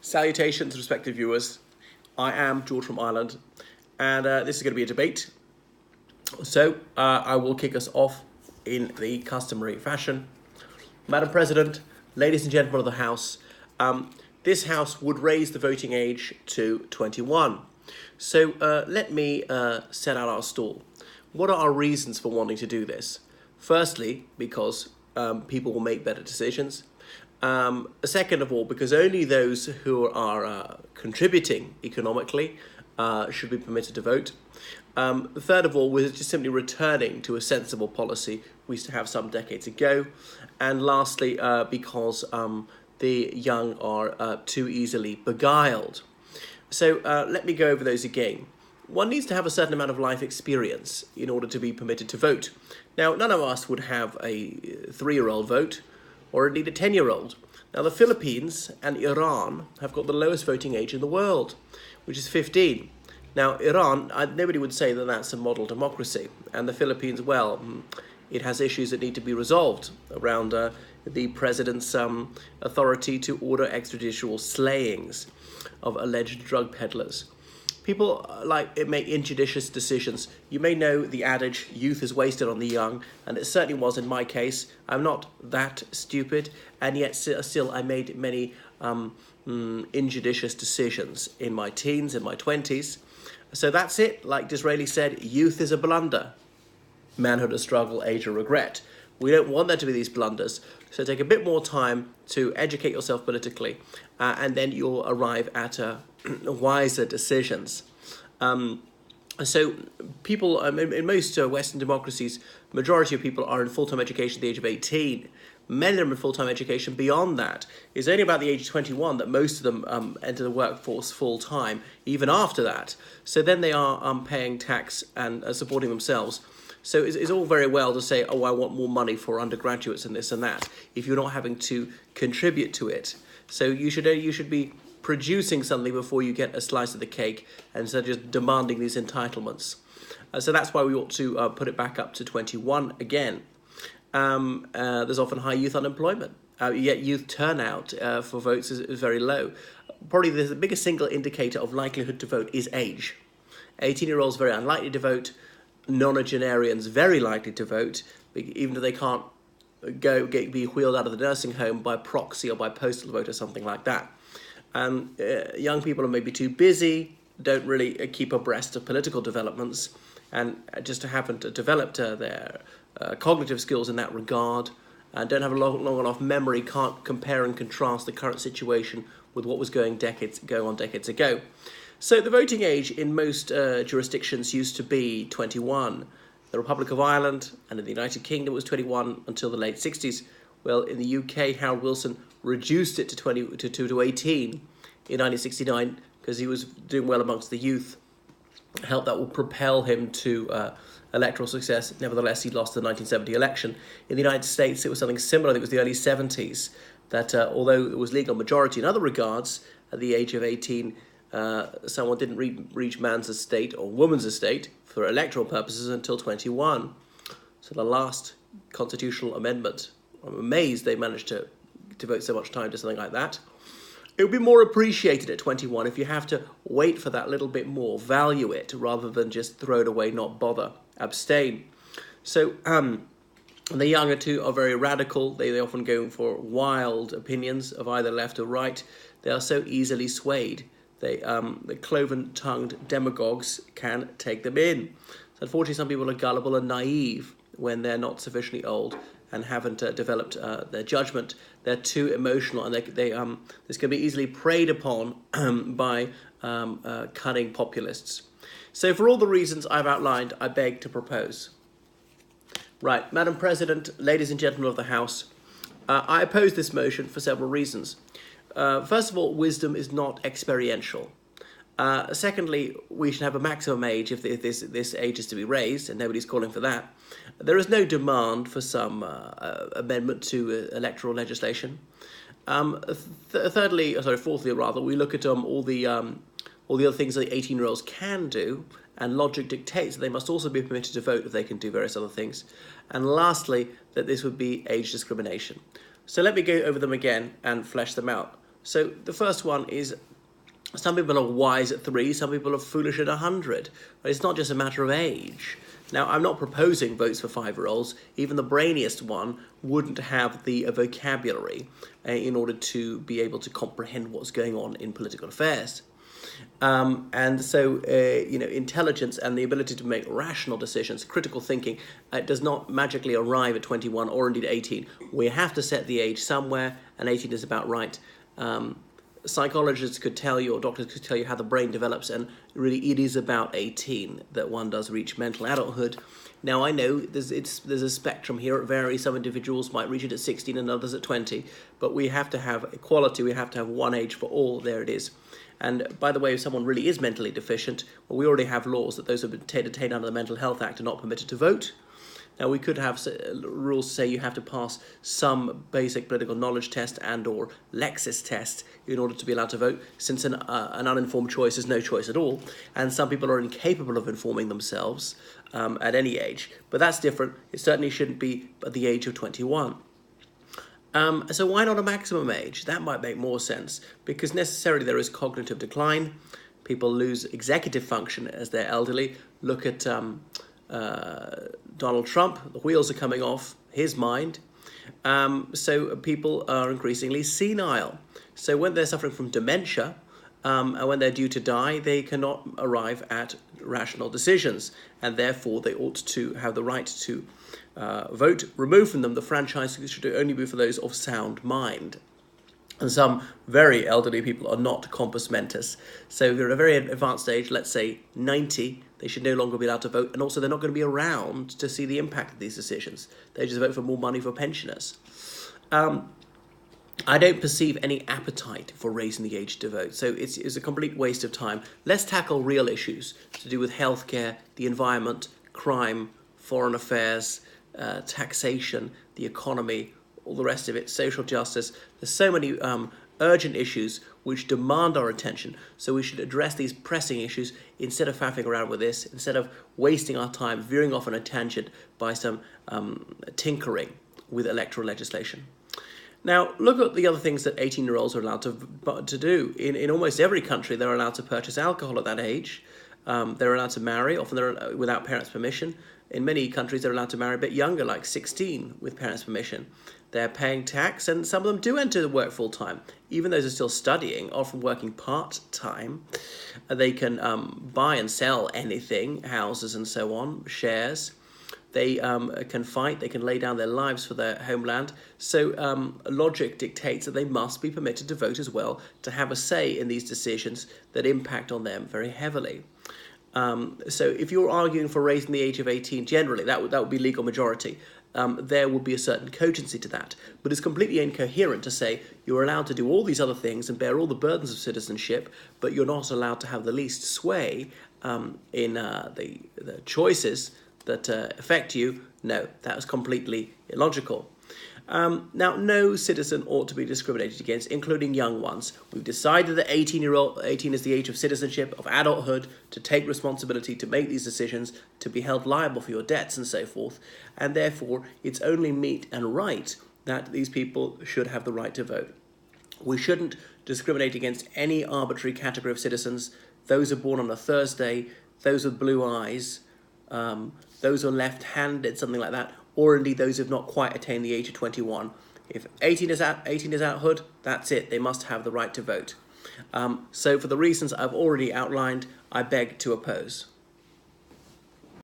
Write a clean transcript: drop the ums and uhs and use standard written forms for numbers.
Salutations, respected viewers. I am George from Ireland, and this is going to be a debate. So I will kick us off in the customary fashion. Madam President, ladies and gentlemen of the House, this House would raise the voting age to 21. So let me set out our stall. What are our reasons for wanting to do this? Firstly, because people will make better decisions. Second of all, because only those who are contributing economically should be permitted to vote. Third of all, we're just simply returning to a sensible policy we used to have some decades ago. And lastly, because the young are too easily beguiled. So let me go over those again. One needs to have a certain amount of life experience in order to be permitted to vote. Now, none of us would have a 3-year-old vote, or indeed a 10-year-old. Now, the Philippines and Iran have got the lowest voting age in the world, which is 15. Now, Iran, nobody would say that that's a model democracy. And the Philippines, well, it has issues that need to be resolved around the president's authority to order extrajudicial slayings of alleged drug peddlers. People make injudicious decisions. You may know the adage, youth is wasted on the young, and it certainly was in my case. I'm not that stupid, and yet still I made many injudicious decisions in my teens, in my 20s. So that's it. Like Disraeli said, youth is a blunder. Manhood a struggle, age a regret. We don't want there to be these blunders. So take a bit more time to educate yourself politically, and then you'll arrive at wiser decisions. So people, in most Western democracies, majority of people are in full-time education at the age of 18. Many of them in full-time education beyond that. It's only about the age of 21 that most of them enter the workforce full-time, even after that. So then they are paying tax and supporting themselves. So it's all very well to say, oh, I want more money for undergraduates and this and that, if you're not having to contribute to it. So you should be producing something before you get a slice of the cake, and instead of just demanding these entitlements. So that's why we ought to put it back up to 21 again. There's often high youth unemployment, yet youth turnout for votes is very low. Probably the biggest single indicator of likelihood to vote is age. 18-year-olds very unlikely to vote. Nonagenarians very likely to vote, even if they can't be wheeled out of the nursing home by proxy or by postal vote or something like that. Young people are maybe too busy, don't really keep abreast of political developments, and just haven't developed their cognitive skills in that regard, and don't have a long enough memory, can't compare and contrast the current situation with what was going on decades ago. So the voting age in most jurisdictions used to be 21. The Republic of Ireland and in the United Kingdom was 21 until the late 60s. Well, in the UK, Harold Wilson reduced it to 18 in 1969 because he was doing well amongst the youth. Help that will propel him to electoral success. Nevertheless, he lost the 1970 election. In the United States, it was something similar. I think it was the early 70s that although it was legal majority in other regards, at the age of 18, someone didn't reach man's estate or woman's estate for electoral purposes until 21. So the last constitutional amendment, I'm amazed they managed to devote so much time to something like that. It would be more appreciated at 21 if you have to wait for that little bit more, value it, rather than just throw it away, not bother, abstain. So the younger too are very radical. They often go for wild opinions of either left or right. They are so easily swayed. The cloven-tongued demagogues can take them in. So unfortunately, some people are gullible and naive when they're not sufficiently old and haven't developed their judgment. They're too emotional, and this can be easily preyed upon by cunning populists. So for all the reasons I've outlined, I beg to propose. Right, Madam President, ladies and gentlemen of the House, I oppose this motion for several reasons. First of all, wisdom is not experiential. Secondly, we should have a maximum age if this age is to be raised, and nobody's calling for that. There is no demand for some amendment to electoral legislation. Fourthly, we look at all the other things that 18-year-olds can do, and logic dictates that they must also be permitted to vote if they can do various other things. And lastly, that this would be age discrimination. So let me go over them again and flesh them out. So the first one is, some people are wise at 3, some people are foolish at 100. But it's not just a matter of age. Now, I'm not proposing votes for 5-year-olds. Even the brainiest one wouldn't have the vocabulary in order to be able to comprehend what's going on in political affairs. And so, intelligence and the ability to make rational decisions, critical thinking, does not magically arrive at 21 or indeed 18. We have to set the age somewhere, and 18 is about right. Psychologists could tell you, or doctors could tell you how the brain develops, and really it is about 18 that one does reach mental adulthood. Now, I know there's a spectrum here. It varies. Some individuals might reach it at 16 and others at 20, but we have to have equality. We have to have one age for all. There it is. And by the way, if someone really is mentally deficient, well, we already have laws that those who have been detained under the Mental Health Act are not permitted to vote. Now, we could have rules to say you have to pass some basic political knowledge test and or Lexis test in order to be allowed to vote, since an uninformed choice is no choice at all, and some people are incapable of informing themselves at any age. But that's different. It certainly shouldn't be at the age of 21. So why not a maximum age? That might make more sense, because necessarily there is cognitive decline. People lose executive function as they're elderly. Look at Donald Trump. The wheels are coming off his mind. So people are increasingly senile. So when they're suffering from dementia, and when they're due to die, they cannot arrive at rational decisions, and therefore they ought to have the right to vote removed from them. The franchise should only be for those of sound mind. And some very elderly people are not compos mentis. So if you're at a very advanced age, let's say 90, they should no longer be allowed to vote. And also they're not going to be around to see the impact of these decisions. They just vote for more money for pensioners. I don't perceive any appetite for raising the age to vote. So it's a complete waste of time. Let's tackle real issues to do with healthcare, the environment, crime, foreign affairs, taxation, the economy, all the rest of it, social justice. There's so many urgent issues which demand our attention. So we should address these pressing issues instead of faffing around with this, instead of wasting our time veering off on a tangent by some tinkering with electoral legislation. Now, look at the other things that 18-year-olds are allowed to do. In almost every country, they're allowed to purchase alcohol at that age. They're allowed to marry, often they're without parents' permission. In many countries, they're allowed to marry a bit younger, like 16, with parents' permission. They're paying tax, and some of them do enter the work full-time. Even those who are still studying, often working part-time. They can buy and sell anything, houses and so on, shares. They can fight, they can lay down their lives for their homeland. So logic dictates that they must be permitted to vote as well, to have a say in these decisions that impact on them very heavily. So if you're arguing for raising the age of 18, generally, that would be legal majority. There would be a certain cogency to that. But it's completely incoherent to say you're allowed to do all these other things and bear all the burdens of citizenship, but you're not allowed to have the least sway in the choices that affect you. No, that was completely illogical. Now, no citizen ought to be discriminated against, including young ones. We've decided that 18 is the age of citizenship, of adulthood, to take responsibility, to make these decisions, to be held liable for your debts and so forth. And therefore, it's only meet and right that these people should have the right to vote. We shouldn't discriminate against any arbitrary category of citizens. Those who are born on a Thursday, those with blue eyes, those who are left-handed, something like that, or indeed those who have not quite attained the age of 21. If 18 is adulthood, that's it. They must have the right to vote. So for the reasons I've already outlined, I beg to oppose.